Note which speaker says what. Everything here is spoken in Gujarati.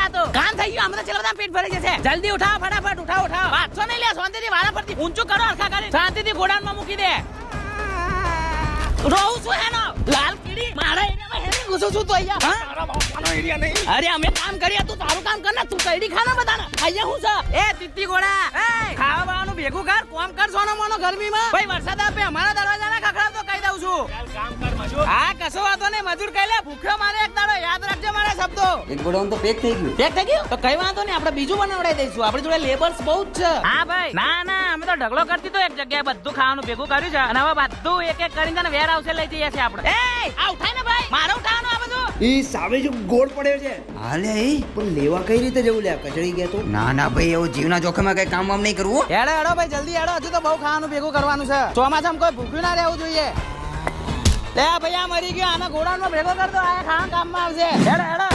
Speaker 1: આ તો કામ થઈ ગયું. આમ તો ચલો બધા પેટ ભરી જશે. જલ્દી ઉઠાવો, ફટાફટ ઉઠાવો. વાંચો નહીં લે, શાંતિથી વાળા પરથી ઊંચું કરો, હરખા કરી શાંતિથી ગોડાઉનમાં મૂકી દે. રહું છું હેનો લાલ કીડી મારા એરિયામાં હેની ઘૂસું છું તો અહીંયા.
Speaker 2: તારા બાપાનો એરિયા નહીં.
Speaker 1: અરે અમે કામ કરીએ, તું તારું કામ કર ને. તું કઈડી ખાના બધાના અહીંયા હું છે. એ તીતી ગોડા, ખાવા બાવાનું ભેગું કર, કોમ કર સોનો મોનો ગરમીમાં. ભાઈ વરસાદ આપે, અમારા દરવાજા ના ખખડાવ તો કહી દઉં છું.
Speaker 2: કામ કર મજૂર.
Speaker 1: હા કશો વાતો નહીં, મજૂર કહી લે. ભૂખ્યો મારે એક દાડો, યાદ રાખજો મારા શબ્દો.
Speaker 3: એક ગોડાઉન તો પેક થઈ ગયું.
Speaker 1: પેક થઈ ગયું તો કઈ વાંધો નહીં, આપણે બીજું બનાવડાવી દઈશું. આપણી જોડે લેબર્સ બહુ જ છે. હા ભાઈ, ના ના, અમે તો ઢગલો કરતી તો એક જગ્યાએ બધું ખાવાનું ભેગું કર્યું છે અને હવે બધું એક એક કરીને તને વેર હાઉસે લઈ જઈએ છીએ આપણે. એ આ ઉઠાય ને ભાઈ, મારે ઉઠાવવાનું આ બધું.
Speaker 4: ઈ સામે જો ગોળ પડ્યો છે.
Speaker 3: હાલે એ
Speaker 4: પણ લેવા કઈ રીતે જવું લે? કચડી ગયા તો.
Speaker 3: ના ના ભાઈ, એવું જીવના જોખમે કઈ કામ વામ નહીં કરવું.
Speaker 1: હેડો હેડો ભાઈ, જલ્દી હેડો. હજુ તો બહુ ખાવાનું ભેગું કરવાનું છે. ચોમાસામાં કોઈ ભૂખ્યું ના રહેવું જોઈએ. લે ભાઈ, આ મરી ગયો, આના ગોડાઉનમાં ભેગો કર દો. આ ખાવાનું કામમાં આવશે. હેડો હેડો.